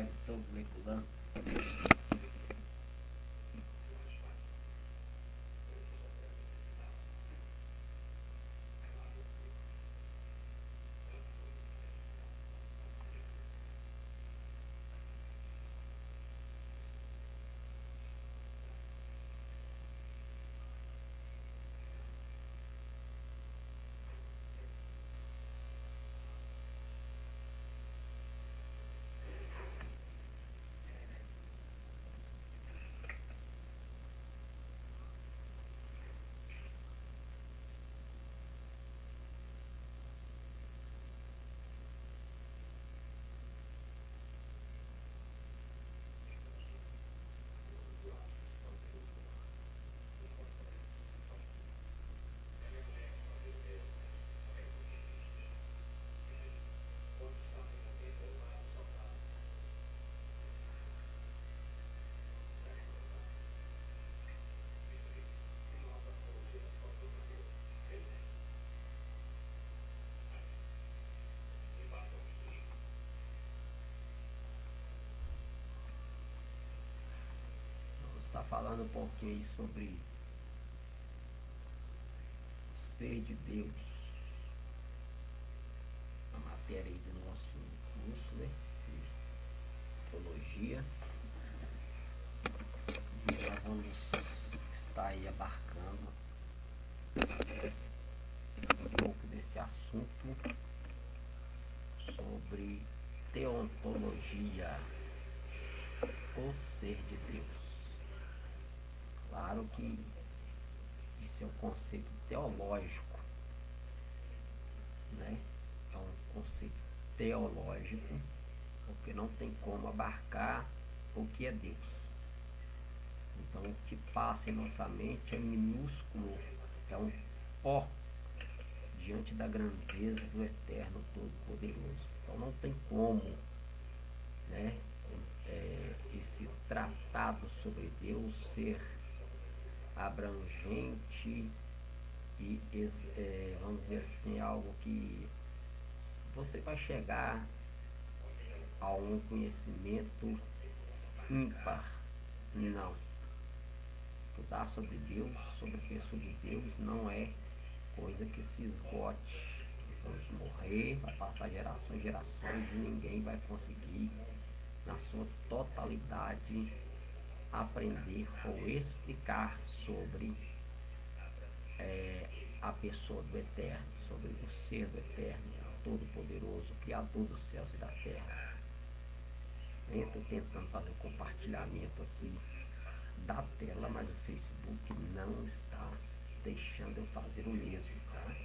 estou molecular. Está falando um pouquinho aí sobre o ser de Deus, a matéria aí do nosso curso, né, de teologia. E nós vamos estar aí abarcando um pouco desse assunto sobre teontologia, o ser de Deus. Claro que isso é um conceito teológico, né? É um conceito teológico, porque não tem como abarcar o que é Deus. Então, o que passa em nossa mente é minúsculo, é um pó diante da grandeza do Eterno Todo-Poderoso. Então, não tem como, né, esse tratado sobre Deus ser abrangente e, vamos dizer assim, algo que você vai chegar a um conhecimento ímpar. Não. Estudar sobre Deus, sobre a pessoa de Deus, não é coisa que se esgote. Nós vamos morrer, vai passar gerações e gerações e ninguém vai conseguir, na sua totalidade, aprender ou explicar sobre a pessoa do Eterno, sobre o ser do Eterno, Todo-Poderoso, Criador dos céus e da terra. Eu estou tentando fazer um compartilhamento aqui da tela, mas o Facebook não está deixando eu fazer o mesmo, tá?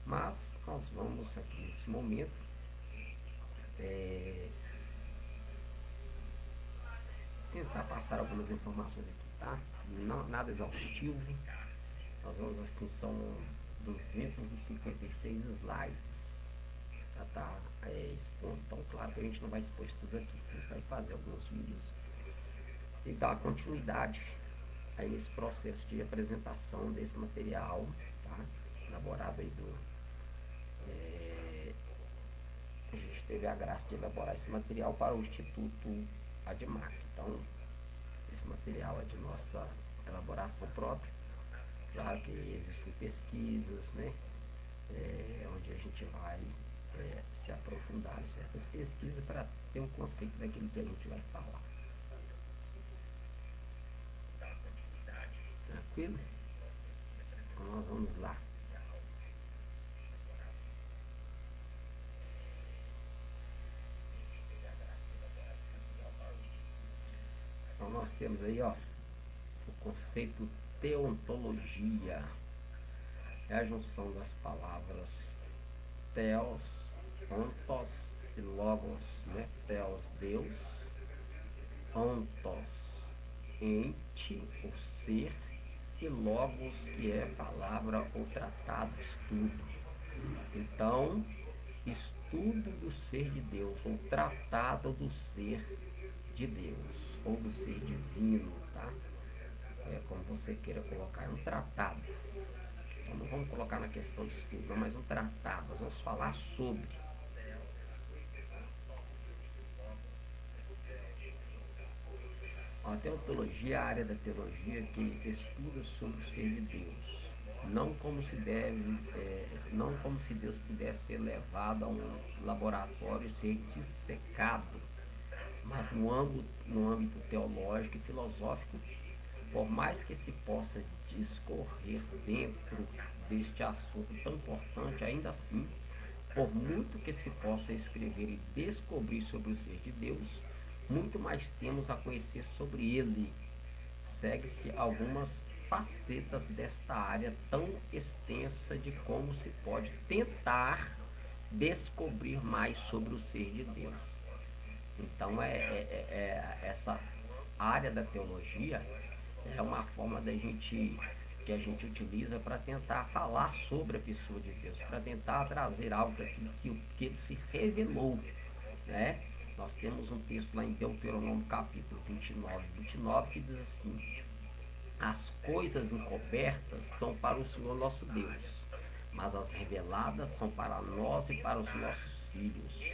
Mas nós vamos aqui nesse momento tentar passar algumas informações aqui, tá? Não, nada exaustivo. Nós vamos assim, são 256 slides para estar expondo. Então, claro que a gente não vai expor isso tudo aqui, a gente vai fazer alguns vídeos e dar continuidade aí nesse processo de apresentação desse material, tá? Elaborado aí a gente teve a graça de elaborar esse material para o Instituto ADMAC. Então, esse material é de nossa elaboração própria. Claro que existem pesquisas, né? Onde a gente vai se aprofundar em certas pesquisas para ter um conceito daquilo que a gente vai falar. Tranquilo? Então nós vamos lá. Então nós temos aí, ó, o conceito teontologia. É a junção das palavras theos, ontos e logos, né? Theos, Deus, ontos, ente, o ser, e logos, que é palavra ou tratado, estudo. Então, estudo do ser de Deus, ou tratado do ser de Deus, ou do ser divino, tá? Como você queira colocar, é um tratado. Então não vamos colocar na questão de estudo, mas um tratado. Nós vamos falar sobre. teontologia é a área da teologia que estuda sobre o ser de Deus, não como se deve, não como se Deus pudesse ser levado a um laboratório e ser dissecado, mas no âmbito teológico e filosófico, por mais que se possa discorrer dentro deste assunto tão importante, ainda assim, por muito que se possa escrever e descobrir sobre o ser de Deus, muito mais temos a conhecer sobre ele. Segue-se algumas facetas desta área tão extensa de como se pode tentar descobrir mais sobre o ser de Deus. Então, essa área da teologia é uma forma que a gente utiliza para tentar falar sobre a pessoa de Deus, para tentar trazer algo que ele se revelou, né? Nós temos um texto lá em Deuteronômio capítulo 29 que diz assim: as coisas encobertas são para o Senhor nosso Deus, mas as reveladas são para nós e para os nossos filhos.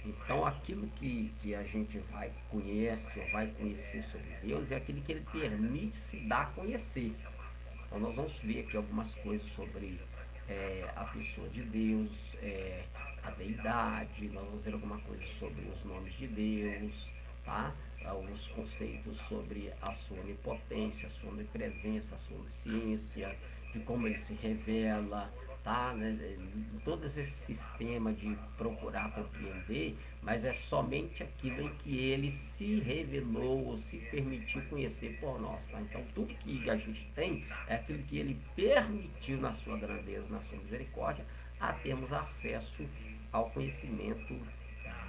Então, aquilo que a gente conhece ou vai conhecer sobre Deus é aquilo que ele permite se dar a conhecer. Então, nós vamos ver aqui algumas coisas sobre a pessoa de Deus, a deidade, nós vamos ver alguma coisa sobre os nomes de Deus, tá? Alguns conceitos sobre a sua onipotência, a sua onipresença, a sua onisciência, de como ele se revela, tá? Né? Todo esse sistema de procurar compreender, mas é somente aquilo em que ele se revelou ou se permitiu conhecer por nós, tá? Então tudo que a gente tem é aquilo que ele permitiu na sua grandeza, na sua misericórdia, a termos acesso ao conhecimento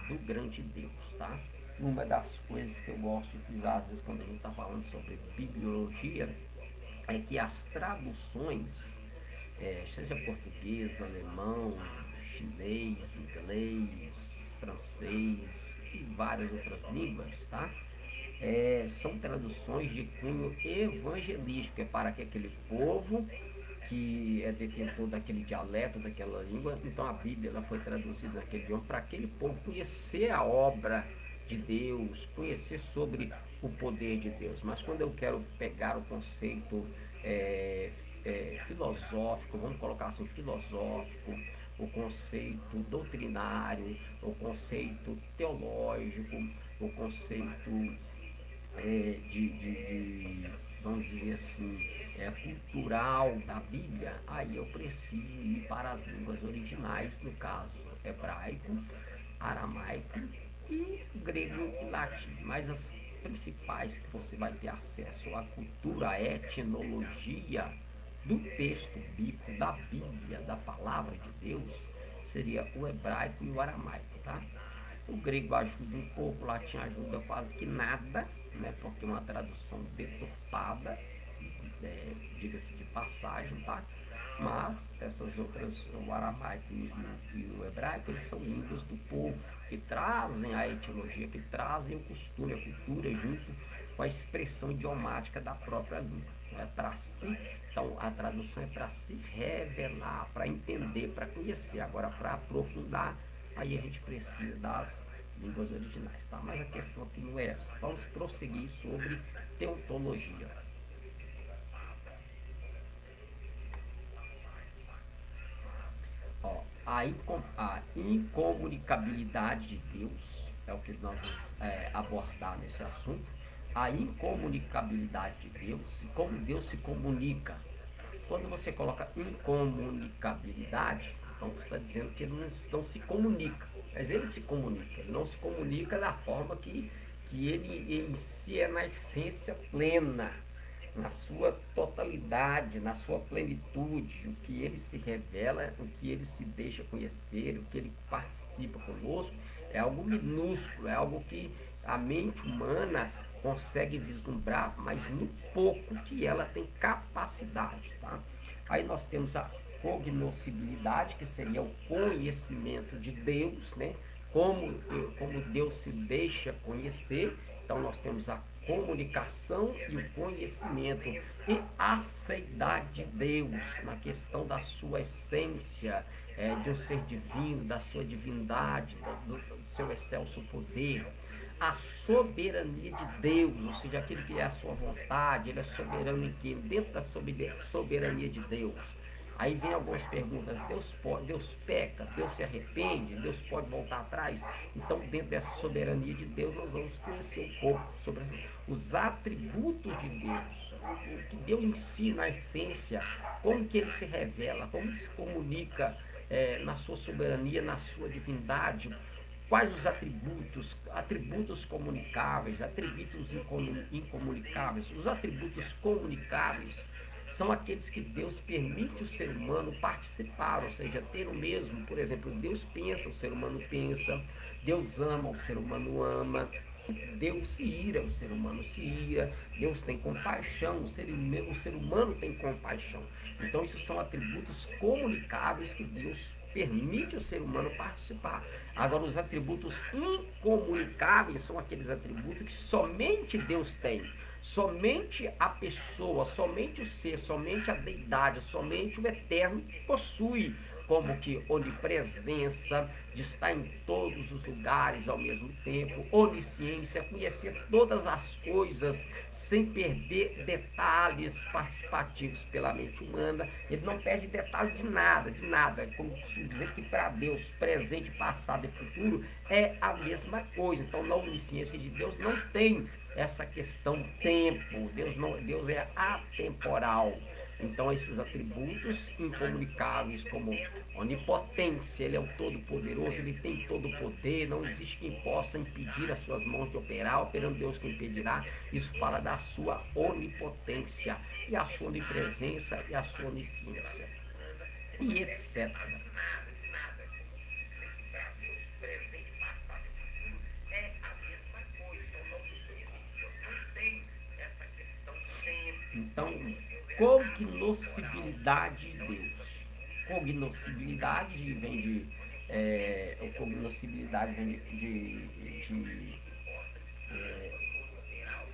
do grande Deus, tá? Uma das coisas que eu gosto de frisar, às vezes, quando a gente está falando sobre bibliologia, é que as traduções, seja português, alemão, chinês, inglês, francês e várias outras línguas, tá? São traduções de cunho evangelístico, é para que aquele povo que é detentor daquele dialeto, daquela língua. Então a Bíblia ela foi traduzida naquele idioma para aquele povo conhecer a obra de Deus, conhecer sobre o poder de Deus. Mas quando eu quero pegar o conceito filosófico, vamos colocar assim, filosófico, o conceito doutrinário, o conceito teológico, o conceito vamos dizer assim, cultural da Bíblia, aí eu preciso ir para as línguas originais, no caso hebraico, aramaico e grego e latim. Mas as principais que você vai ter acesso à cultura, à etnologia do texto bíblico, da Bíblia, da palavra de Deus, seria o hebraico e o aramaico, tá? O grego ajuda um pouco, o latim ajuda quase que nada, né? Porque é uma tradução deturpada, diga-se de passagem, tá? Mas essas outras, o aramaico e o hebraico, eles são línguas do povo, que trazem a etimologia, que trazem o costume, a cultura, junto com a expressão idiomática da própria língua. Né? Então, a tradução é para se revelar, para entender, para conhecer. Agora, para aprofundar, aí a gente precisa das línguas originais, tá? Mas a questão aqui não é essa. Vamos prosseguir sobre teontologia. Ó, a incomunicabilidade de Deus é o que nós vamos abordar nesse assunto. A incomunicabilidade de Deus e como Deus se comunica. Quando você coloca incomunicabilidade, então você está dizendo que ele não se comunica. Mas ele se comunica, ele não se comunica da forma que ele em si é na essência plena, na sua totalidade, na sua plenitude, o que ele se revela, o que ele se deixa conhecer, o que ele participa conosco, é algo minúsculo, é algo que a mente humana consegue vislumbrar, mas no pouco que ela tem capacidade, tá? Aí nós temos a cognoscibilidade, que seria o conhecimento de Deus, né? Como Deus se deixa conhecer. Então nós temos a comunicação e o conhecimento e a aceidade de Deus na questão da sua essência, de um ser divino, da sua divindade, do seu excelso poder. a soberania de Deus, ou seja, aquilo que é a sua vontade, ele é soberano em quê? Dentro da soberania de Deus. Aí vem algumas perguntas, Deus peca, Deus se arrepende, Deus pode voltar atrás? Então, dentro dessa soberania de Deus, nós vamos conhecer um pouco sobre os atributos de Deus, o que Deus em si, na essência, como que ele se revela, como ele se comunica na sua soberania, na sua divindade, quais os atributos comunicáveis, atributos incomunicáveis. Os atributos comunicáveis são aqueles que Deus permite o ser humano participar, ou seja, ter o mesmo. Por exemplo, Deus pensa, o ser humano pensa, Deus ama, o ser humano ama, Deus se ira, o ser humano se ira, Deus tem compaixão, o ser humano tem compaixão. Então, isso são atributos comunicáveis que Deus permite o ser humano participar. Agora, os atributos incomunicáveis são aqueles atributos que somente Deus tem. Somente a pessoa, somente o ser, somente a deidade, somente o eterno possui, como que onipresença, de estar em todos os lugares ao mesmo tempo, onisciência, conhecer todas as coisas sem perder detalhes participativos pela mente humana. Ele não perde detalhe de nada, de nada. É como costumo dizer que para Deus, presente, passado e futuro é a mesma coisa. Então, na onisciência de Deus não tem essa questão tempo. Deus é atemporal. Então, esses atributos incomunicáveis, como onipotência, ele é o todo-poderoso, ele tem todo o poder, não existe quem possa impedir as suas mãos de operar, operando Deus que impedirá. Isso fala da sua onipotência, e a sua onipresença, e a sua onisciência, e etc. Então, cognoscibilidade de Deus. Cognoscibilidade vem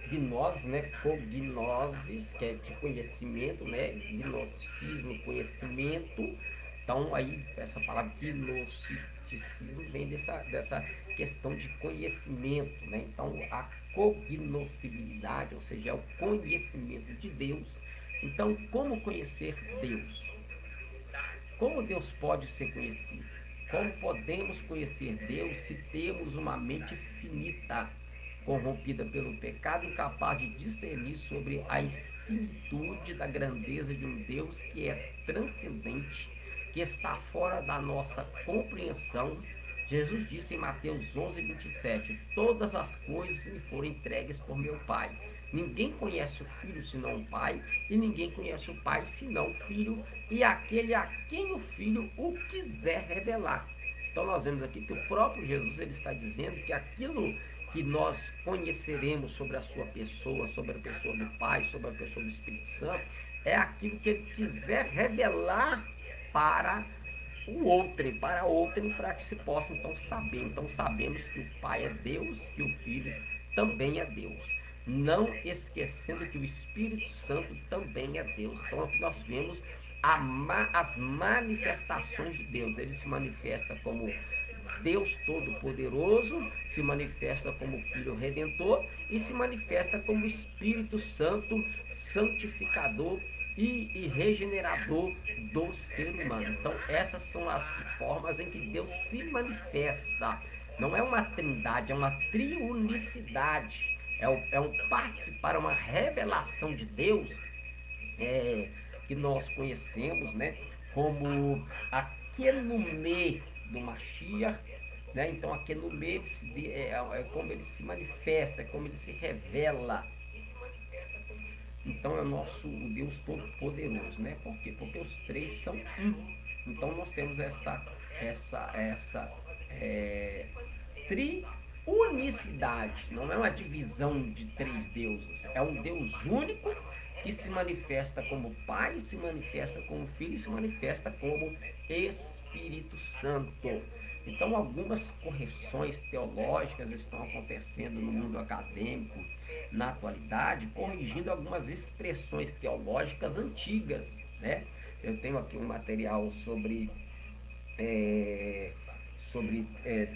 de nós, né? Cognosis, que é de conhecimento, né? Gnosticismo, conhecimento. Então, aí, essa palavra gnosticismo vem dessa questão de conhecimento, né? Então, a cognoscibilidade, ou seja, é o conhecimento de Deus. Então, como conhecer Deus? Como Deus pode ser conhecido? Como podemos conhecer Deus se temos uma mente finita, corrompida pelo pecado, incapaz de discernir sobre a infinitude da grandeza de um Deus que é transcendente, que está fora da nossa compreensão? Jesus disse em Mateus 11:27, todas as coisas me foram entregues por meu Pai. Ninguém conhece o Filho senão o Pai, e ninguém conhece o Pai senão o Filho, e aquele a quem o Filho o quiser revelar. Então nós vemos aqui que o próprio Jesus ele está dizendo que aquilo que nós conheceremos sobre a sua pessoa, sobre a pessoa do Pai, sobre a pessoa do Espírito Santo, é aquilo que ele quiser revelar para o outrem, para que se possa então saber. Então sabemos que o Pai é Deus, que o Filho também é Deus, não esquecendo que o Espírito Santo também é Deus. Então aqui nós vemos as manifestações de Deus. Ele se manifesta como Deus Todo-Poderoso, se manifesta como Filho Redentor e se manifesta como Espírito Santo, santificador e regenerador do ser humano. Então essas são as formas em que Deus se manifesta. Não é uma trindade, é uma triunicidade. É um participar, uma revelação de Deus que nós conhecemos, né, como a Kenumê do Mashiach, né? Então a Kenumê é como ele se manifesta, é como ele se revela. Então é o Deus Todo-Poderoso, né? Por quê? Porque os três são um. Então nós temos essa triunicidade. Não é uma divisão de três deuses. É um Deus único que se manifesta como Pai, se manifesta como Filho e se manifesta como Espírito Santo. Então algumas correções teológicas estão acontecendo no mundo acadêmico na atualidade, corrigindo algumas expressões teológicas antigas, né? Eu tenho aqui um material sobre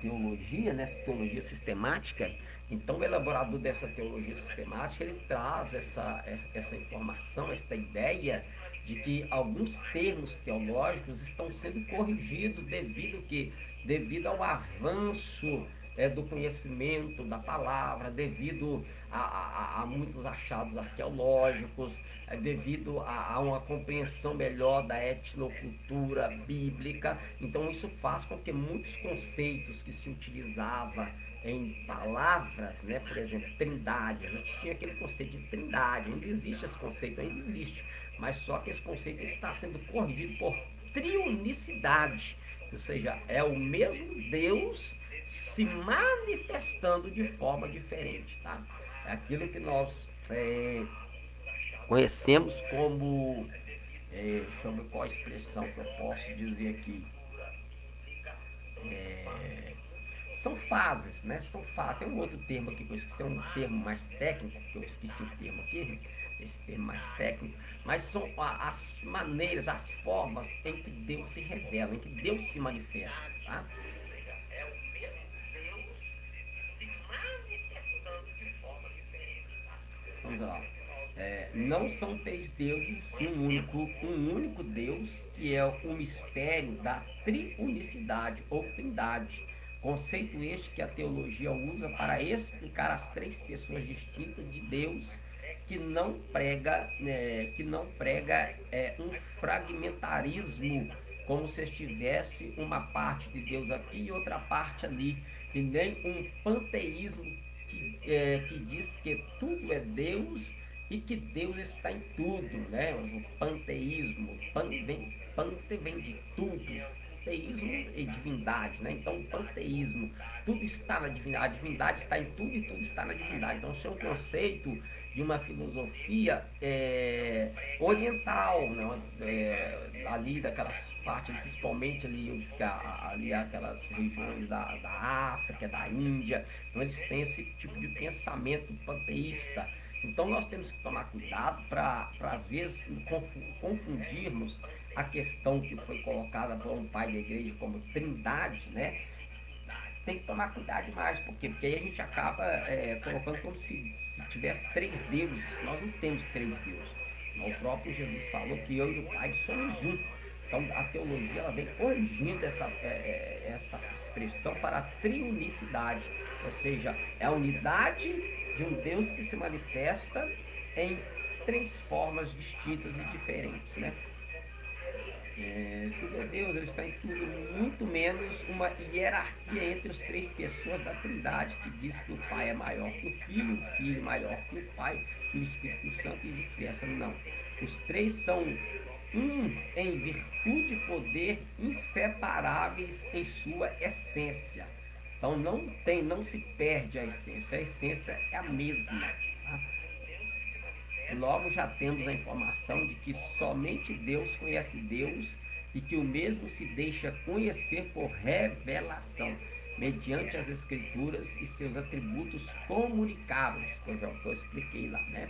teologia, né, teologia sistemática. Então, o elaborador dessa teologia sistemática, ele traz essa informação, essa ideia de que alguns termos teológicos estão sendo corrigidos devido ao avanço do conhecimento da palavra, devido a muitos achados arqueológicos, devido a uma compreensão melhor da etnocultura bíblica. Então isso faz com que muitos conceitos que se utilizava em palavras, né, por exemplo, trindade, a gente tinha aquele conceito de trindade, ainda existe esse conceito, ainda existe, mas só que esse conceito está sendo corrigido por triunicidade, ou seja, é o mesmo Deus se manifestando de forma diferente, tá? É aquilo que nós conhecemos como, deixa eu ver qual a expressão que eu posso dizer aqui, são fases, né? São fases. Tem um outro termo aqui que eu esqueci, é um termo mais técnico, que eu esqueci o termo aqui, esse termo mais técnico, mas são as maneiras, as formas em que Deus se revela, em que Deus se manifesta, tá? Vamos lá. Não são três deuses, sim um único Deus, que é o mistério da triunicidade ou trindade. Conceito este que a teologia usa para explicar as três pessoas distintas de Deus, que não prega um fragmentarismo, como se estivesse uma parte de Deus aqui e outra parte ali, e nem um panteísmo que diz que tudo é Deus e que Deus está em tudo, né? O panteísmo, pante vem de tudo, teísmo e divindade, né? Então, o panteísmo, tudo está na divindade, a divindade está em tudo e tudo está na divindade. Então, isso é um conceito de uma filosofia oriental, né? Ali daquelas partes, principalmente ali onde fica ali aquelas regiões da África, da Índia. Então eles têm esse tipo de pensamento panteísta. Então nós temos que tomar cuidado para às vezes confundirmos a questão que foi colocada por um pai da igreja como trindade, né? Tem que tomar cuidado demais, porque aí a gente acaba colocando como se tivesse três deuses. Nós não temos três deuses. O próprio Jesus falou que eu e o Pai somos um. Então a teologia ela vem corrigindo essa expressão para a triunicidade, ou seja, é a unidade de um Deus que se manifesta em três formas distintas e diferentes, né? Tudo é Deus, ele está em tudo, muito menos uma hierarquia entre as três pessoas da Trindade, que diz que o Pai é maior que o Filho maior que o Pai, que o Espírito Santo e vice-versa. Não. Os três são um em virtude e poder inseparáveis em sua essência. Então não se perde a essência é a mesma. Tá? Logo já temos a informação de que somente Deus conhece Deus e que o mesmo se deixa conhecer por revelação, mediante as Escrituras e seus atributos comunicáveis, que eu expliquei lá, né?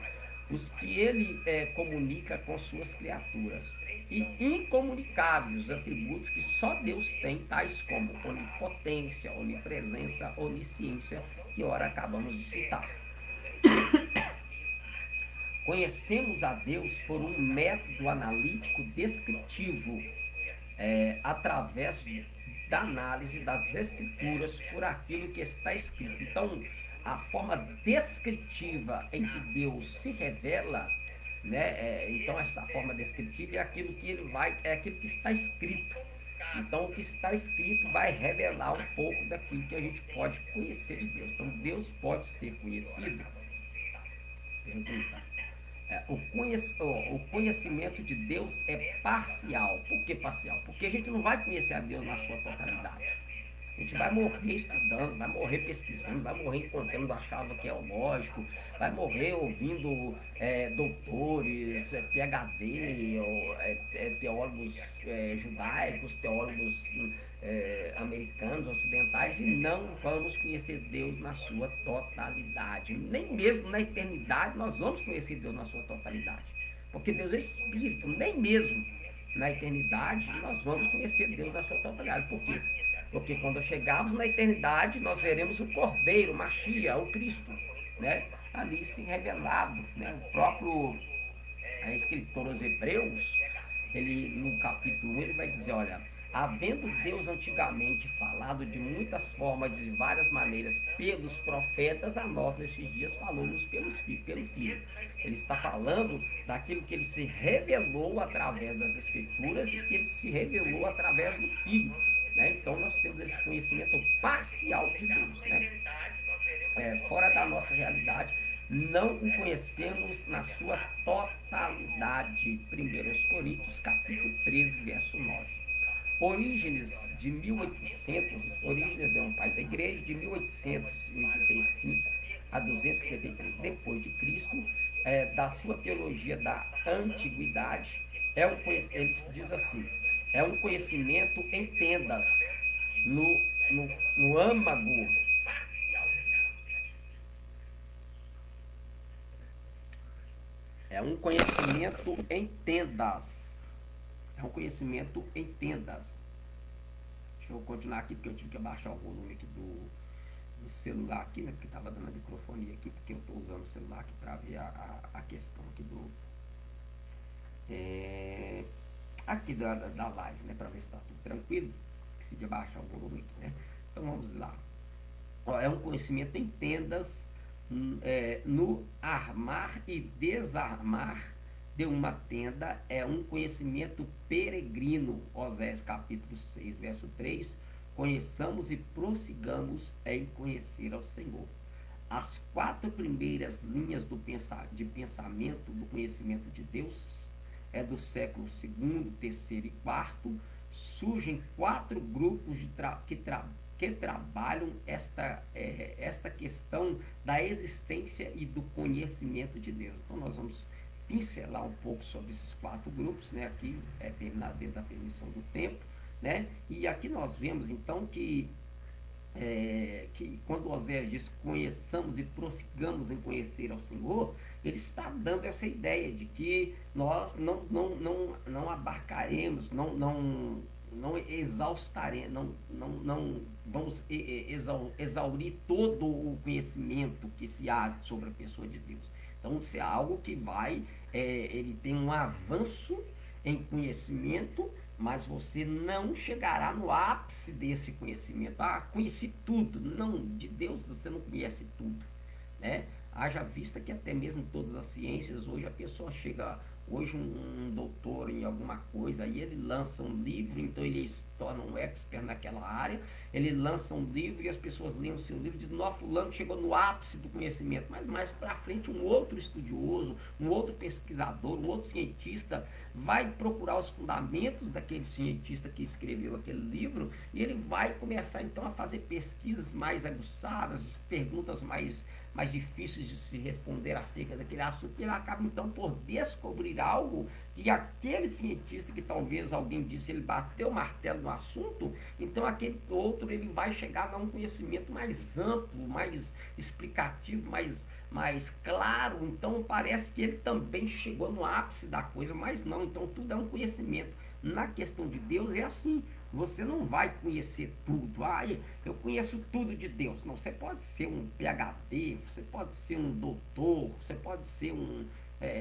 Os que ele comunica com suas criaturas, e incomunicáveis, os atributos que só Deus tem, tais como onipotência, onipresença, onisciência, que ora acabamos de citar. Conhecemos a Deus por um método analítico descritivo, através da análise das Escrituras por aquilo que está escrito. Então, a forma descritiva em que Deus se revela, né? Então, essa forma descritiva é aquilo que está escrito. Então, o que está escrito vai revelar um pouco daquilo que a gente pode conhecer de Deus. Então, Deus pode ser conhecido. Pergunta. O conhecimento de Deus é parcial. Por que parcial? Porque a gente não vai conhecer a Deus na sua totalidade. A gente vai morrer estudando, vai morrer pesquisando, vai morrer encontrando achado arqueológico, vai morrer ouvindo doutores, PhD, teólogos judaicos, teólogos americanos, ocidentais, e não vamos conhecer Deus na sua totalidade. Nem mesmo na eternidade nós vamos conhecer Deus na sua totalidade. Porque Deus é Espírito, nem mesmo na eternidade nós vamos conhecer Deus na sua totalidade. Por quê? Porque quando chegarmos na eternidade, nós veremos o Cordeiro, o Machia, o Cristo, né? Ali se revelado, né? O próprio escritor aos Hebreus, ele no capítulo 1, ele vai dizer, olha, havendo Deus antigamente falado de muitas formas, de várias maneiras, pelos profetas, a nós nesses dias falou-nos pelo Filho. Ele está falando daquilo que ele se revelou através das Escrituras e que ele se revelou através do Filho. Né? Então nós temos esse conhecimento parcial de Deus, né? Fora da nossa realidade, não o conhecemos na sua totalidade. 1 Coríntios capítulo 13, verso 9. Orígenes de 1800, Orígenes é um pai da igreja, de 1885 a 253 depois de Cristo, da sua teologia da antiguidade, ele diz assim, é um conhecimento em tendas, no âmago. É um conhecimento em tendas. É um conhecimento em tendas. Deixa eu continuar aqui, porque eu tive que abaixar o volume aqui do celular aqui, né? Porque estava dando a microfonia aqui, porque eu estou usando o celular aqui para ver a questão aqui aqui da live, né? Para ver se está tudo tranquilo. Esqueci de abaixar o volume aqui, né? Então vamos lá. É um conhecimento em tendas, no armar e desarmar de uma tenda, é um conhecimento peregrino. Osés capítulo 6, verso 3. Conheçamos e prossigamos em conhecer ao Senhor. As 4 primeiras linhas de pensamento do conhecimento de Deus do século II, terceiro e quarto. Surgem 4 grupos que trabalham esta questão da existência e do conhecimento de Deus. Então nós vamos pincelar um pouco sobre esses 4 grupos, né? Aqui dentro da permissão do tempo, né? E aqui nós vemos então que quando Oséias diz conheçamos e prossigamos em conhecer ao Senhor, ele está dando essa ideia de que nós não abarcaremos, não exaustaremos, não vamos exaurir todo o conhecimento que se há sobre a pessoa de Deus. Então, isso é algo que ele tem um avanço em conhecimento, mas você não chegará no ápice desse conhecimento. Conheci tudo. Não, de Deus você não conhece tudo, né? Haja vista que até mesmo todas as ciências, hoje a pessoa chega, hoje um doutor em alguma coisa, aí ele lança um livro, então ele se torna um expert naquela área, ele lança um livro e as pessoas leem o seu livro e dizem, nó, fulano chegou no ápice do conhecimento, mas mais para frente um outro estudioso, um outro pesquisador, um outro cientista vai procurar os fundamentos daquele cientista que escreveu aquele livro e ele vai começar então a fazer pesquisas mais aguçadas, perguntas mais difíceis de se responder acerca daquele assunto, e ele acaba então por descobrir algo que aquele cientista, que talvez alguém disse, ele bateu o martelo no assunto, então aquele outro ele vai chegar a um conhecimento mais amplo, mais explicativo, mais claro. Então parece que ele também chegou no ápice da coisa, mas não, então tudo é um conhecimento. Na questão de Deus é assim, você não vai conhecer tudo. Eu conheço tudo de Deus. Não, você pode ser um PhD, você pode ser um doutor, você pode ser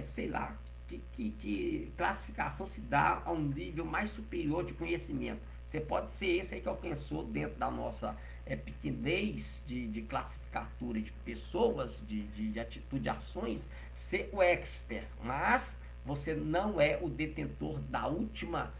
sei lá, que classificação se dá a um nível mais superior de conhecimento. Você pode ser esse aí que alcançou dentro da nossa pequenez de classificatura de pessoas, de atitude, de ações, ser o expert, mas você não é o detentor da última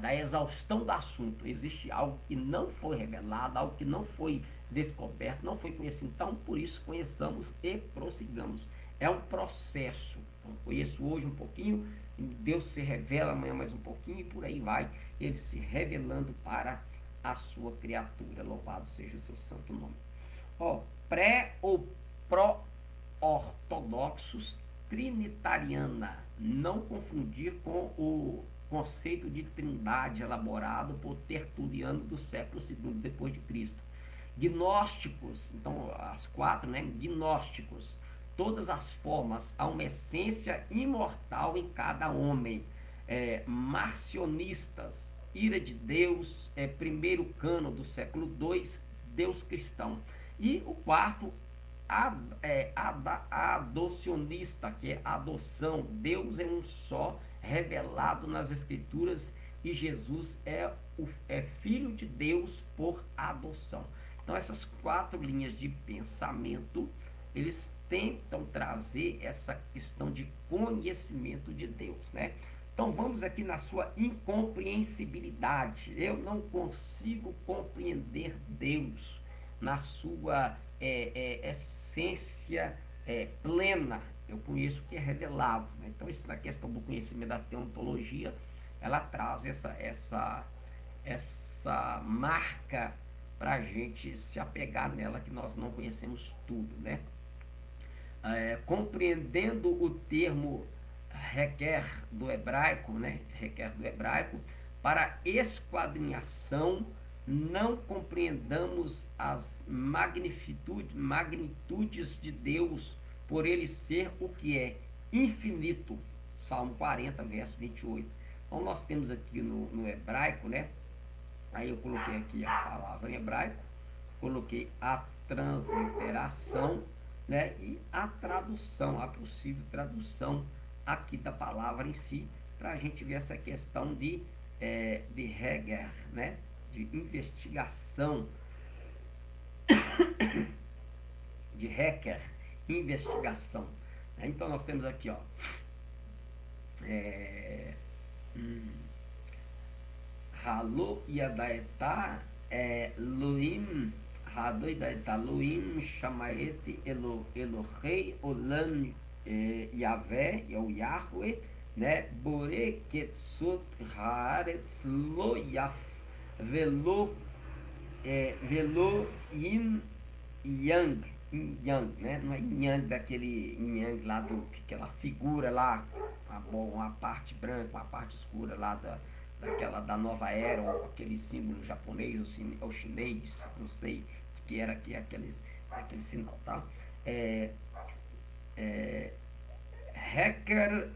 da exaustão do assunto. Existe algo que não foi revelado, algo que não foi descoberto, não foi conhecido. Então, por isso, conheçamos e prossigamos. É um processo. Então, conheço hoje um pouquinho, Deus se revela amanhã mais um pouquinho, e por aí vai, ele se revelando para a sua criatura. Louvado seja o seu santo nome. Pré ou pró-ortodoxos, trinitariana. Não confundir com o conceito de trindade elaborado por Tertuliano do século II depois de Cristo. Gnósticos, então as 4, né? Gnósticos, todas as formas, há uma essência imortal em cada homem. Marcionistas, Ira de Deus, primeiro cano do século II, Deus cristão. E o quarto, adocionista, que é adoção. Deus é um só, revelado nas Escrituras, e Jesus é Filho de Deus por adoção. Então, essas quatro linhas de pensamento, eles tentam trazer essa questão de conhecimento de Deus, né? Então vamos aqui na sua incompreensibilidade. Eu não consigo compreender Deus na sua essência plena. Eu conheço o que é revelado, né? Então isso na questão do conhecimento da teontologia, ela traz essa marca para a gente se apegar nela, que nós não conhecemos tudo, né? Compreendendo o termo requer do hebraico, né? Requer do hebraico, para esquadrinhação, não compreendamos as magnitudes de Deus, por ele ser o que é infinito. Salmo 40, verso 28. Então nós temos aqui no hebraico, né? Aí eu coloquei aqui a palavra em hebraico, coloquei a transliteração, né? E a tradução, a possível tradução aqui da palavra em si, para a gente ver essa questão de Heger, né? De investigação, de hacker, investigação. Então nós temos aqui, ó, Halo Yadaeta Luim Hadoidaeta Luim Shamaete Elohei Olam Yahvé, é o Yahweh, né? Bore Ketsut Haaretz Lo Yaf Velo Yin Yang, né? Não é Yang daquele Yang lá aquela figura lá, uma parte branca, uma parte escura lá daquela da nova era, ou aquele símbolo japonês ou chinês, não sei que era aqui aquele sinal, tá? Hacker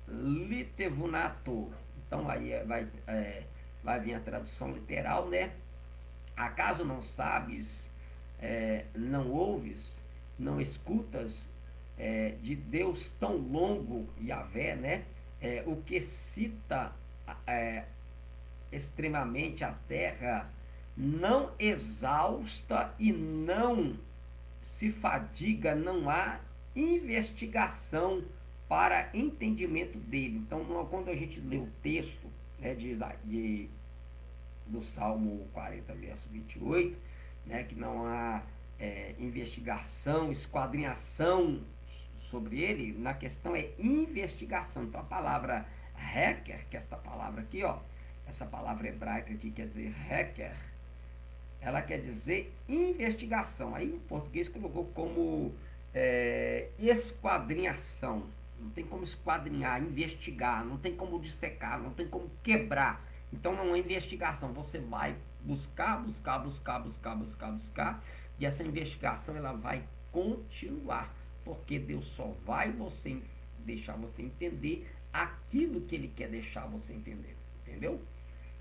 litevunato. Então aí vai vir a tradução literal, né? Acaso não sabes, não ouves, não escutas de Deus tão longo, Yahvé, né? O que cita extremamente a terra, não exausta e não se fadiga, não há investigação para entendimento dele. Então, quando a gente lê o texto, né, do Salmo 40, verso 28, né, que não há investigação, esquadrinhação sobre ele, na questão é investigação. Então, a palavra hacker, que é esta palavra aqui, ó, essa palavra hebraica aqui quer dizer hacker, ela quer dizer investigação. Aí o português colocou como esquadrinhação. Não tem como esquadrinhar, investigar, não tem como dissecar, não tem como quebrar. Então não é investigação, você vai buscar, e essa investigação ela vai continuar, porque Deus só vai deixar você entender aquilo que Ele quer deixar você entender, entendeu?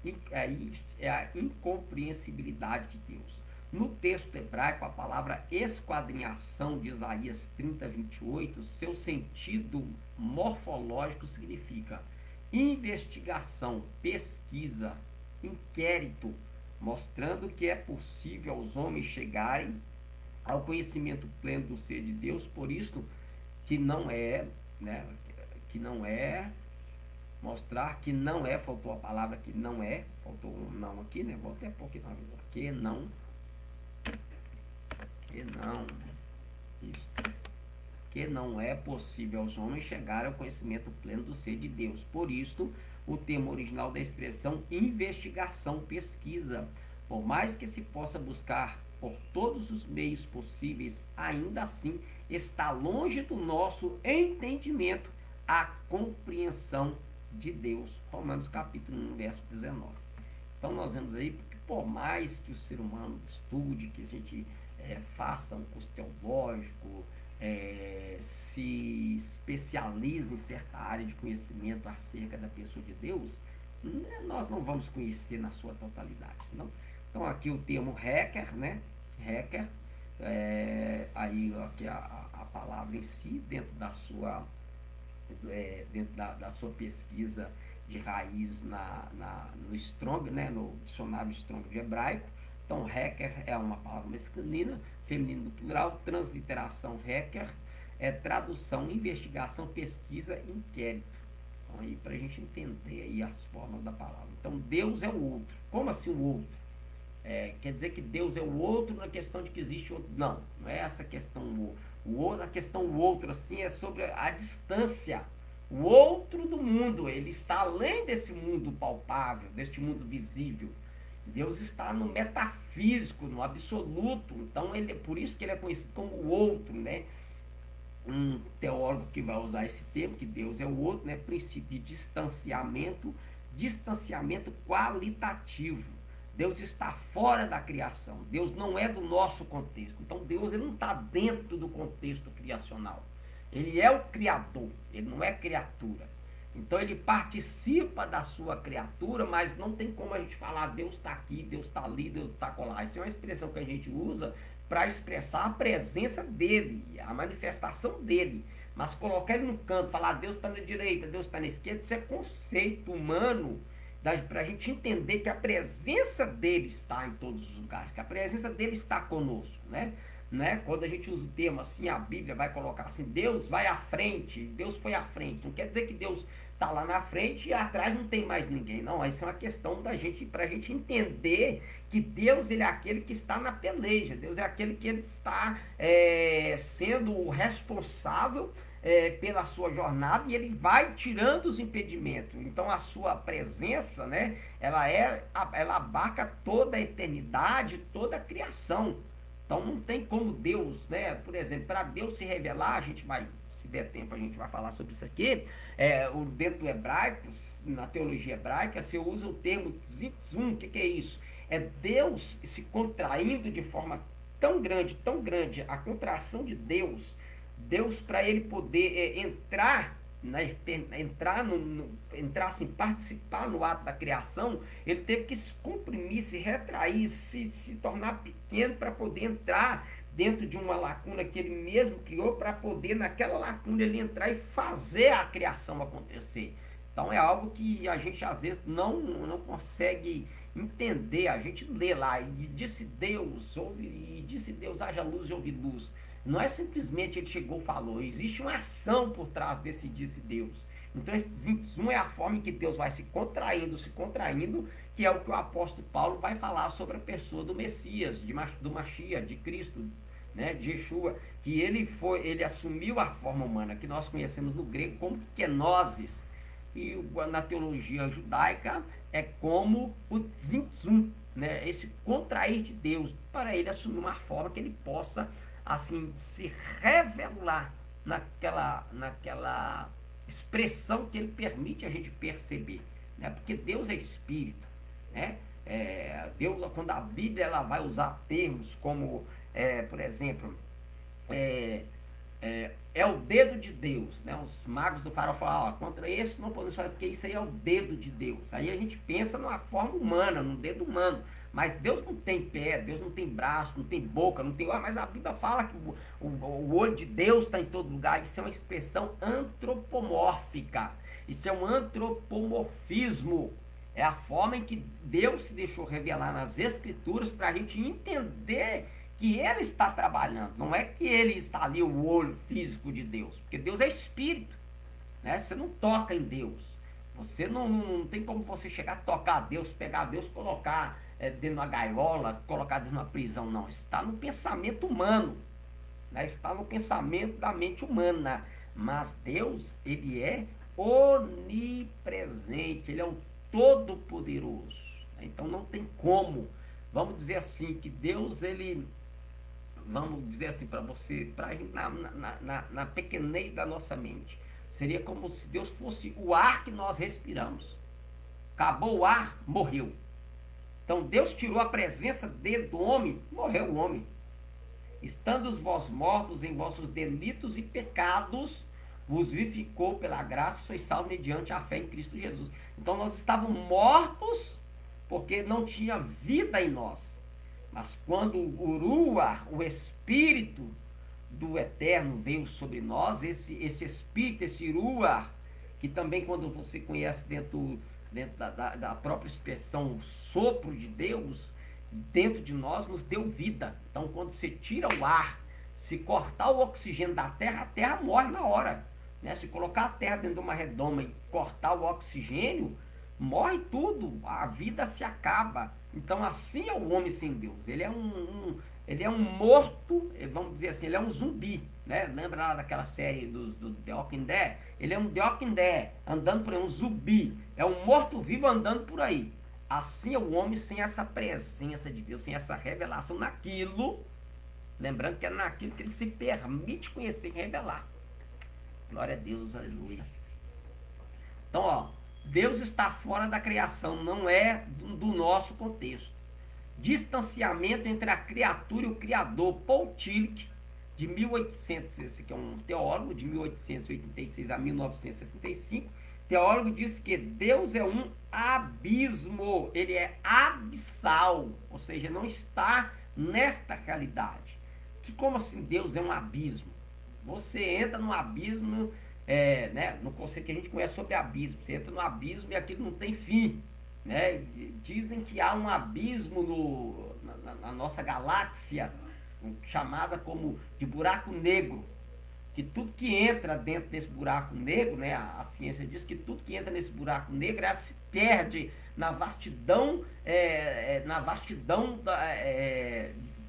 E aí é a incompreensibilidade de Deus. No texto hebraico, a palavra esquadrinhação de Isaías 30, 28, seu sentido morfológico significa investigação, pesquisa, inquérito, mostrando que é possível aos homens chegarem ao conhecimento pleno do ser de Deus. Por isso que não é, né, que não é, mostrar que não é, faltou a palavra que não é, faltou um não aqui, né? Vou até pôr aqui que não, isso, que não é possível aos homens chegar ao conhecimento pleno do ser de Deus. Por isso, o termo original da expressão investigação, pesquisa, por mais que se possa buscar por todos os meios possíveis, ainda assim está longe do nosso entendimento a compreensão de Deus. Romanos capítulo 1, verso 19. Então nós vemos aí que por mais que o ser humano estude, que a gente faça um curso teológico, se especialize em certa área de conhecimento acerca da pessoa de Deus, nós não vamos conhecer na sua totalidade. Não? Então aqui o termo hacker, né? Hacker, aí aqui a palavra em si, dentro da sua, da sua pesquisa de raiz no Strong, né? No dicionário Strong de hebraico. Então hacker é uma palavra masculina, feminino no plural, transliteração hacker, tradução, investigação, pesquisa, inquérito. Então, aí para a gente entender aí as formas da palavra. Então, Deus é o outro. Como assim o outro? Quer dizer que Deus é o outro na questão de que existe outro? Não, não é essa questão o outro. A questão o outro assim é sobre a distância. O outro do mundo, ele está além desse mundo palpável, deste mundo visível. Deus está no metafísico, no absoluto. Então, por isso que ele é conhecido como o outro, né? Um teólogo que vai usar esse termo, que Deus é o outro, né? Princípio de distanciamento qualitativo. Deus está fora da criação. Deus não é do nosso contexto. Então Deus ele não está dentro do contexto criacional. Ele é o Criador, ele não é criatura. Então ele participa da sua criatura, mas não tem como a gente falar Deus está aqui, Deus está ali, Deus está colar. Isso é uma expressão que a gente usa para expressar a presença dele, a manifestação dele. Mas colocar ele no canto, falar Deus está na direita, Deus está na esquerda, isso é conceito humano para a gente entender que a presença dele está em todos os lugares, que a presença dele está conosco, né? Quando a gente usa o termo assim, a Bíblia vai colocar assim, Deus vai à frente, Deus foi à frente. Não quer dizer que Deus está lá na frente e atrás não tem mais ninguém. Não, isso é uma questão da gente, para a gente entender que Deus ele é aquele que está na peleja. Deus é aquele que ele está sendo o responsável pela sua jornada e ele vai tirando os impedimentos. Então a sua presença, né, ela abarca toda a eternidade, toda a criação. Então não tem como Deus, né? Por exemplo, para Deus se revelar, a gente vai, se der tempo, a gente vai falar sobre isso aqui. Dentro do hebraico, na teologia hebraica, você usa o termo tzitzum. O que é isso? É Deus se contraindo de forma tão grande, a contração de Deus. Deus, para ele poder entrar assim, participar no ato da criação, ele teve que se comprimir, se retrair, se tornar pequeno para poder entrar dentro de uma lacuna que ele mesmo criou, para poder naquela lacuna ele entrar e fazer a criação acontecer. Então é algo que a gente às vezes não consegue entender. A gente lê lá, e disse Deus, haja luz e houve luz. Não é simplesmente ele chegou e falou, existe uma ação por trás desse disse Deus. Então esse tzimtzum é a forma em que Deus vai se contraindo, que é o que o apóstolo Paulo vai falar sobre a pessoa do Messias, do Mashiach, de Cristo, né, de Yeshua, que ele assumiu a forma humana, que nós conhecemos no grego como kenosis, e na teologia judaica é como o tzimtzum, né, esse contrair de Deus, para ele assumir uma forma que ele possa assim se revelar naquela expressão que ele permite a gente perceber, né? Porque Deus é espírito, né? Deus, quando a Bíblia ela vai usar termos como, por exemplo, é o dedo de Deus, né? Os magos do farol falam, contra esse não podemos falar, porque isso aí é o dedo de Deus. Aí a gente pensa numa forma humana, num dedo humano. Mas Deus não tem pé, Deus não tem braço, não tem boca, não tem olho. Mas a Bíblia fala que o olho de Deus está em todo lugar. Isso é uma expressão antropomórfica. Isso é um antropomorfismo. É a forma em que Deus se deixou revelar nas Escrituras para a gente entender que Ele está trabalhando. Não é que Ele está ali, o olho físico de Deus. Porque Deus é espírito, né? Você não toca em Deus. Você não tem como você chegar a tocar a Deus, pegar a Deus, colocar dentro de uma gaiola, colocar dentro de uma prisão. Não, está no pensamento humano, né? Está no pensamento da mente humana. Mas Deus, Ele é onipresente, Ele é um todo-poderoso. Então não tem como, vamos dizer assim, que Deus, Ele, vamos dizer assim para você, na pequenez da nossa mente, seria como se Deus fosse o ar que nós respiramos. Acabou o ar, morreu. Então Deus tirou a presença dele do homem, morreu o homem. Estando vós mortos em vossos delitos e pecados, vos vivificou pela graça, sois salvos mediante a fé em Cristo Jesus. Então nós estávamos mortos porque não tinha vida em nós. Mas quando o Ruach, o Espírito do Eterno veio sobre nós, esse Espírito, esse Ruach, que também quando você conhece dentro da própria expressão sopro de Deus, dentro de nós nos deu vida. Então quando você tira o ar, se cortar o oxigênio da terra, a terra morre na hora, né? Se colocar a terra dentro de uma redoma e cortar o oxigênio, morre tudo, a vida se acaba. Então assim é o homem sem Deus. Ele é um morto, vamos dizer assim, ele é um zumbi, né? Lembra lá daquela série do The Walking Dead? Ele é um The Walking Dead, andando por aí, um zumbi. É um morto-vivo andando por aí. Assim é o homem sem essa presença de Deus, sem essa revelação naquilo. Lembrando que é naquilo que ele se permite conhecer e revelar. Glória a Deus, aleluia. Então, ó, Deus está fora da criação, não é do nosso contexto. Distanciamento entre a criatura e o Criador. Paul Tillich, de 1800, esse aqui é um teólogo, de 1886 a 1965, teólogo, diz que Deus é um abismo, ele é abissal, ou seja, não está nesta realidade. Que como assim Deus é um abismo? Você entra no abismo, né, no conceito que a gente conhece sobre abismo, você entra no abismo e aquilo não tem fim. Né? Dizem que há um abismo na nossa galáxia, chamada como de buraco negro, que tudo que entra dentro desse buraco negro, né, a ciência diz que tudo que entra nesse buraco negro se perde na vastidão,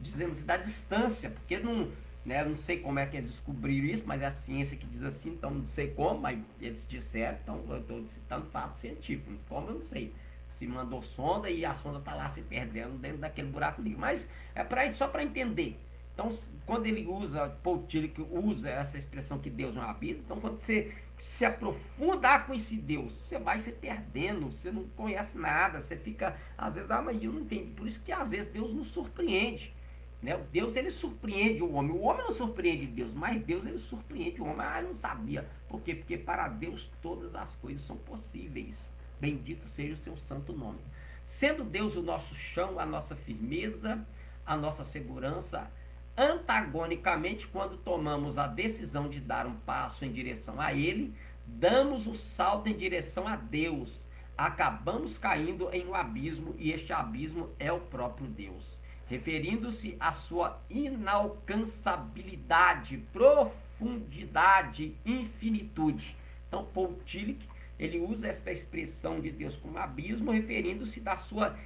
dizemos da distância, porque não, né, não sei como é que eles descobriram isso, mas é a ciência que diz assim, então não sei como, mas eles disseram, então eu estou citando fato científico, como eu não sei. Se mandou sonda e a sonda está lá se perdendo dentro daquele buraco negro. Mas é só para entender. Então, quando ele usa, Paul Tillich usa essa expressão que Deus é um abismo, então quando você se aprofundar com esse Deus, você vai se perdendo, você não conhece nada, você fica, às vezes, mas eu não entendo. Por isso que às vezes Deus nos surpreende. Né? Deus, ele surpreende o homem não surpreende Deus, mas Deus, ele surpreende o homem. Eu não sabia. Por quê? Porque para Deus todas as coisas são possíveis. Bendito seja o seu santo nome. Sendo Deus o nosso chão, a nossa firmeza, a nossa segurança, antagonicamente, quando tomamos a decisão de dar um passo em direção a Ele, damos o salto em direção a Deus, acabamos caindo em um abismo, e este abismo é o próprio Deus, referindo-se à sua inalcançabilidade, profundidade, infinitude. Então, Paul Tillich, ele usa esta expressão de Deus como abismo, referindo-se da sua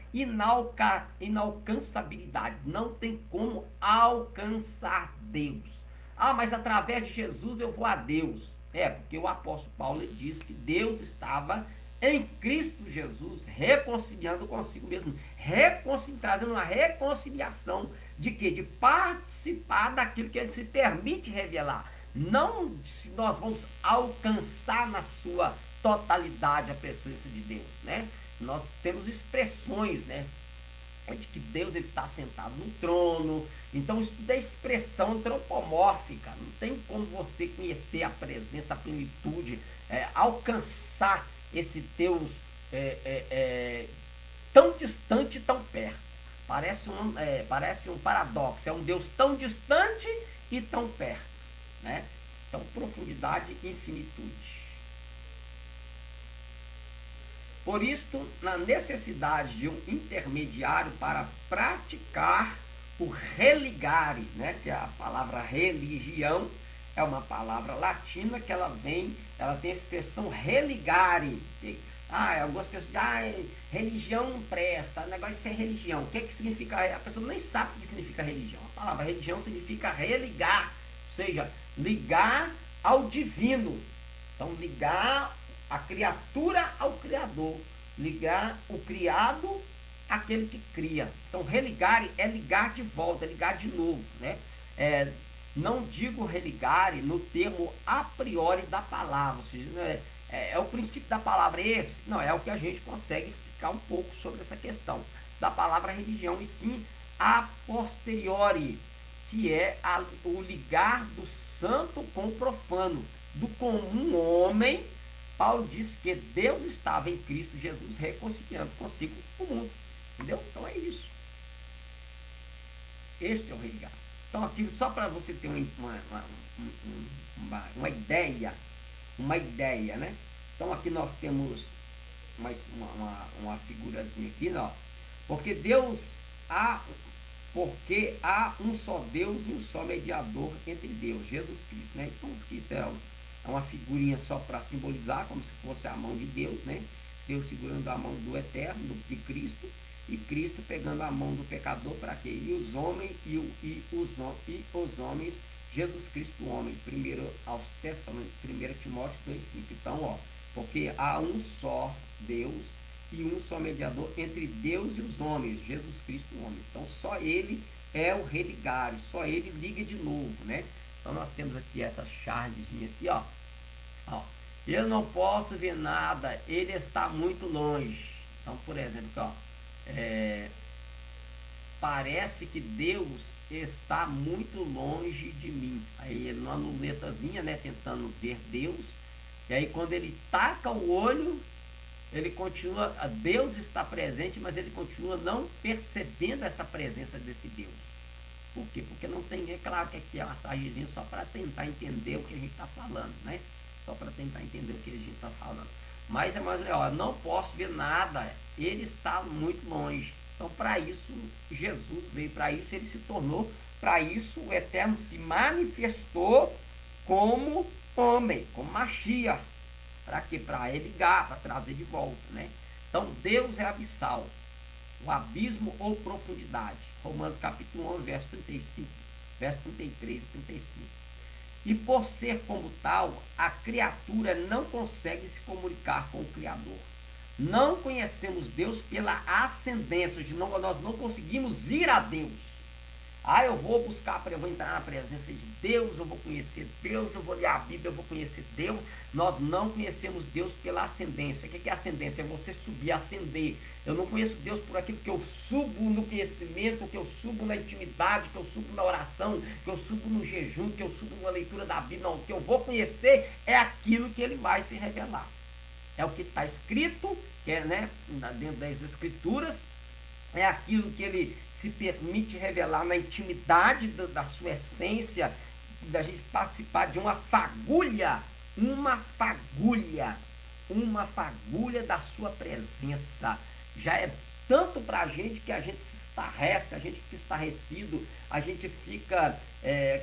inalcançabilidade. Não tem como alcançar Deus. Mas através de Jesus eu vou a Deus. Porque o apóstolo Paulo diz que Deus estava em Cristo Jesus, reconciliando consigo mesmo, trazendo uma reconciliação de quê? De participar daquilo que ele se permite revelar. Não se nós vamos alcançar na sua totalidade a presença de Deus, né? Nós temos expressões, né, de que Deus, ele está sentado no trono. Então isso tudo é expressão antropomórfica. Não tem como você conhecer a presença, a plenitude, alcançar esse Deus tão distante e tão perto. Parece um paradoxo. É um Deus tão distante e tão perto, né? Então, profundidade e infinitude. Por isto, na necessidade de um intermediário para praticar o religare, né? Que a palavra religião é uma palavra latina que ela tem a expressão religare. Algumas pessoas dizem, religião não presta, negócio de ser religião. O que significa? A pessoa nem sabe o que significa religião. A palavra religião significa religar, ou seja, ligar ao divino. Então, ligar a criatura ao Criador, ligar o criado àquele que cria. Então, religare é ligar de volta, é ligar de novo, né? Não digo religare no termo a priori da palavra, ou seja, é o princípio da palavra esse? Não, é o que a gente consegue explicar um pouco sobre essa questão da palavra religião, e sim a posteriori, que é o ligar do santo com o profano, do comum homem. Paulo disse que Deus estava em Cristo Jesus reconciliando consigo o mundo. Entendeu? Então é isso. Este é o religar. Então aqui só para você ter uma ideia, né? Então aqui nós temos uma figurazinha aqui, ó. Porque há um só Deus e um só mediador entre Deus, Jesus Cristo, né? Então isso é uma figurinha só para simbolizar, como se fosse a mão de Deus, né? Deus segurando a mão do Eterno, de Cristo, e Cristo pegando a mão do pecador para quê? E os homens, Jesus Cristo, o homem. 1 Timóteo 2,5. Então, ó, porque há um só Deus e um só mediador entre Deus e os homens, Jesus Cristo, o homem. Então, só ele é o religar, só ele liga de novo, né? Então, nós temos aqui essa chargezinha aqui, ó. Eu não posso ver nada, ele está muito longe. Então, por exemplo, ó, parece que Deus está muito longe de mim. Aí ele numa lunetazinha, né, tentando ver Deus. E aí quando ele taca o olho, ele continua, Deus está presente, mas ele continua não percebendo essa presença desse Deus. Por quê? Porque não tem, é claro que aqui é uma massagenzinha só para tentar entender o que a gente está falando, né? Só para tentar entender o que a gente está falando. Mas é mais legal, não posso ver nada, ele está muito longe. Então, para isso, Jesus veio, para isso ele se tornou, para isso o Eterno se manifestou como homem, como Mashiach. Para quê? Para ele ligar, para trazer de volta, né? Então, Deus é abissal, o abismo ou profundidade. Romanos capítulo 11, verso 35, verso 33 e 35. E por ser como tal, a criatura não consegue se comunicar com o Criador. Não conhecemos Deus pela ascendência, nós não conseguimos ir a Deus. Eu vou buscar, eu vou entrar na presença de Deus, eu vou conhecer Deus, eu vou ler a Bíblia, eu vou conhecer Deus. Nós não conhecemos Deus pela ascendência. O que é ascendência? É você subir, ascender. Eu não conheço Deus por aquilo que eu subo no conhecimento, que eu subo na intimidade, que eu subo na oração, que eu subo no jejum, que eu subo na leitura da Bíblia. Não, o que eu vou conhecer é aquilo que ele vai se revelar. É o que está escrito, que é, né, dentro das Escrituras, é aquilo que ele se permite revelar na intimidade da sua essência, da gente participar de uma fagulha da sua presença. Já é tanto para a gente que a gente se estarrece, a gente fica estarrecido, a gente fica,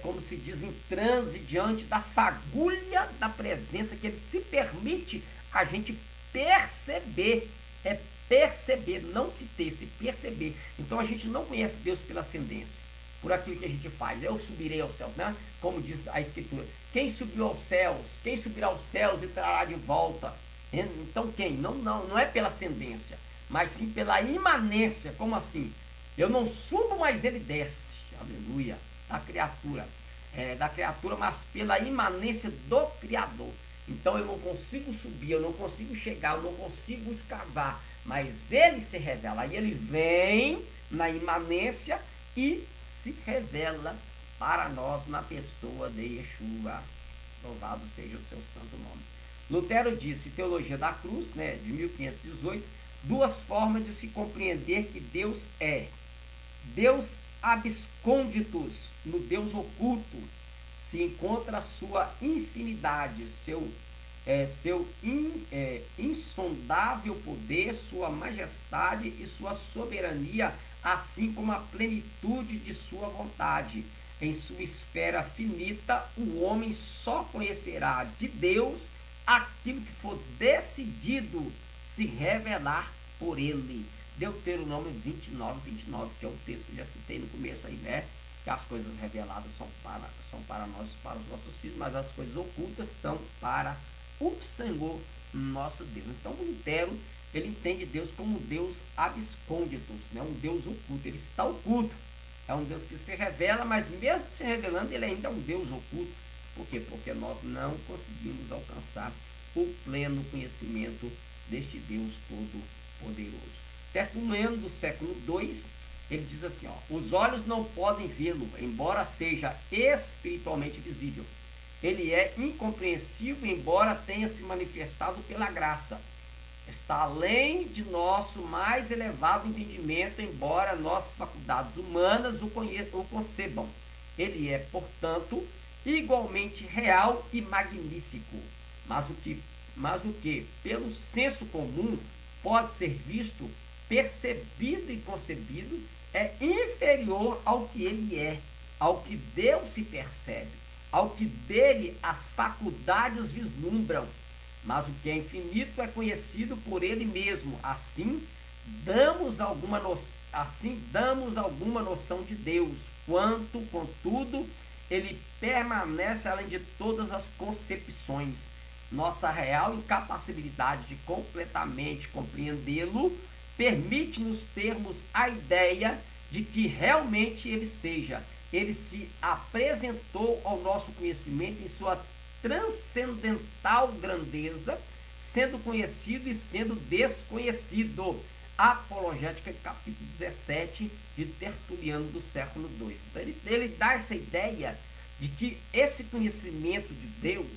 como se diz, em transe diante da fagulha da presença que ele se permite a gente perceber, perceber, não se ter, se perceber. Então a gente não conhece Deus pela ascendência, por aquilo que a gente faz. Eu subirei aos céus, né? Como diz a Escritura. Quem subiu aos céus? Quem subirá aos céus e trará de volta? Então quem? Não é pela ascendência, mas sim pela imanência. Como assim? Eu não subo, mas ele desce. Aleluia. Da criatura, mas pela imanência do Criador. Então eu não consigo subir, eu não consigo chegar, eu não consigo escavar, mas ele se revela. Aí ele vem na imanência e se revela para nós na pessoa de Yeshua. Louvado seja o seu santo nome. Lutero disse, Teologia da Cruz, né, de 1518, duas formas de se compreender que Deus é. Deus absconditus, no Deus oculto, se encontra a sua infinidade, seu insondável poder, sua majestade e sua soberania, assim como a plenitude de sua vontade. Em sua esfera finita, o homem só conhecerá de Deus aquilo que for decidido se revelar por ele. Deuteronômio 29, que é o texto que eu já citei no começo aí, né? Que as coisas reveladas são para nós, para os nossos filhos, mas as coisas ocultas são para o Senhor nosso Deus. Então Lutero, ele entende Deus como um Deus absconditus, né? Um Deus oculto, ele está oculto. É um Deus que se revela, mas mesmo se revelando, ele ainda é um Deus oculto. Por quê? Porque nós não conseguimos alcançar o pleno conhecimento deste Deus todo-poderoso. Tertuliano do século II, ele diz assim, os olhos não podem vê-lo, embora seja espiritualmente visível. ele é incompreensível, embora tenha se manifestado pela graça. Está além de nosso mais elevado entendimento, embora nossas faculdades humanas o concebam. Ele é, portanto, igualmente real e magnífico. Mas o que, pelo senso comum, pode ser visto, percebido e concebido, é inferior ao que ele é, ao que Deus se percebe, ao que dele as faculdades vislumbram. Mas o que é infinito é conhecido por ele mesmo. Damos alguma noção de Deus, quanto, contudo, ele permanece além de todas as concepções. Nossa real incapacidade de completamente compreendê-lo permite-nos termos a ideia de que realmente ele se apresentou ao nosso conhecimento em sua transcendental grandeza, sendo conhecido e sendo desconhecido. Apologética, capítulo 17, de Tertuliano do século II. Então ele dá essa ideia de que esse conhecimento de Deus,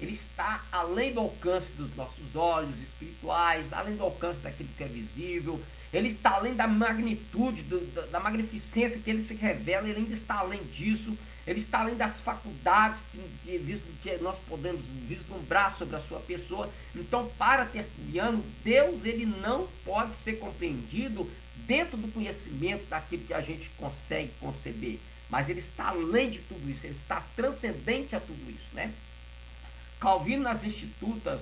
ele está além do alcance dos nossos olhos espirituais, além do alcance daquilo que é visível, ele está além da magnitude, da magnificência que ele se revela, ele ainda está além disso, ele está além das faculdades que nós podemos vislumbrar sobre a sua pessoa. Então, para Tertuliano, Deus ele não pode ser compreendido dentro do conhecimento daquilo que a gente consegue conceber, mas ele está além de tudo isso, ele está transcendente a tudo isso, né? Calvino, nas Institutas,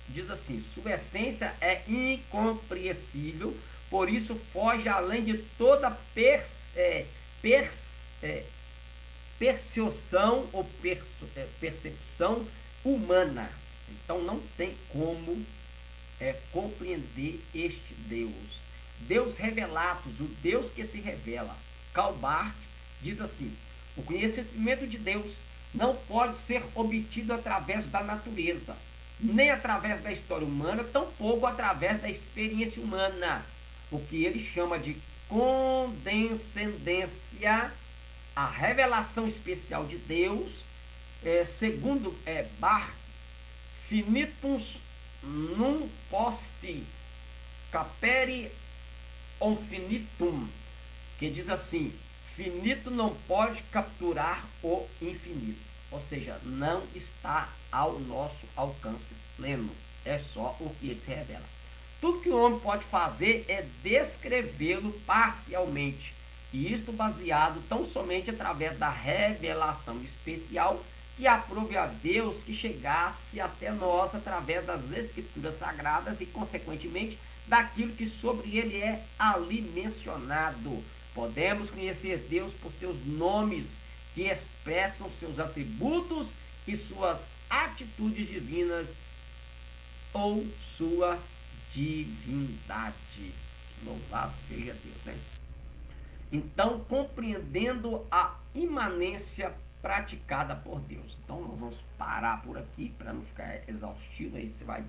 diz assim: sua essência é incompreensível, por isso foge além de toda percepção ou percepção humana. Então não tem como compreender este Deus. Deus revelatus, o Deus que se revela. Karl Barth diz assim: o conhecimento de Deus não pode ser obtido através da natureza, nem através da história humana, tampouco através da experiência humana. O que ele chama de condescendência, a revelação especial de Deus, segundo Barth, finitum non post capere infinitum, que diz assim: finito não pode capturar o infinito, ou seja, não está ao nosso alcance pleno, é só o que ele se revela. Tudo que o homem pode fazer é descrevê-lo parcialmente, e isto baseado tão somente através da revelação especial que aprove a Deus que chegasse até nós através das escrituras sagradas e, consequentemente, daquilo que sobre ele é ali mencionado. Podemos conhecer Deus por seus nomes, que expressam seus atributos e suas atitudes divinas ou sua divindade. Louvado seja Deus, né? Então, compreendendo a imanência praticada por Deus. Então, nós vamos parar por aqui para não ficar exaustivo. Aí você vai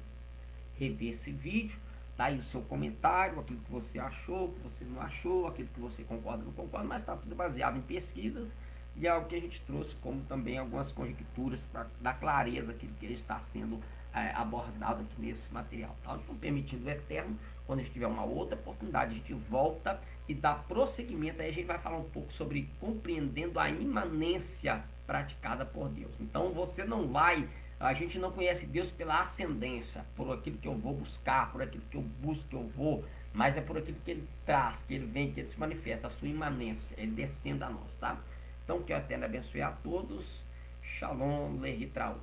rever esse vídeo, dá aí o seu comentário, aquilo que você achou, que você não achou, aquilo que você concorda, não concorda, mas está tudo baseado em pesquisas e é algo que a gente trouxe como também algumas conjecturas para dar clareza àquilo que está sendo abordado aqui nesse material. Tá? Então, permitindo o eterno, quando a gente tiver uma outra oportunidade, a gente volta e dá prosseguimento. Aí a gente vai falar um pouco sobre compreendendo a imanência praticada por Deus. Então você não vai, a gente não conhece Deus pela ascendência, por aquilo que eu vou buscar, por aquilo que eu busco, que eu vou, mas é por aquilo que ele traz, que ele vem, que ele se manifesta, a sua imanência, ele descendo a nós, tá? Então que o Eterno abençoe a todos. Shalom, Lehitraut.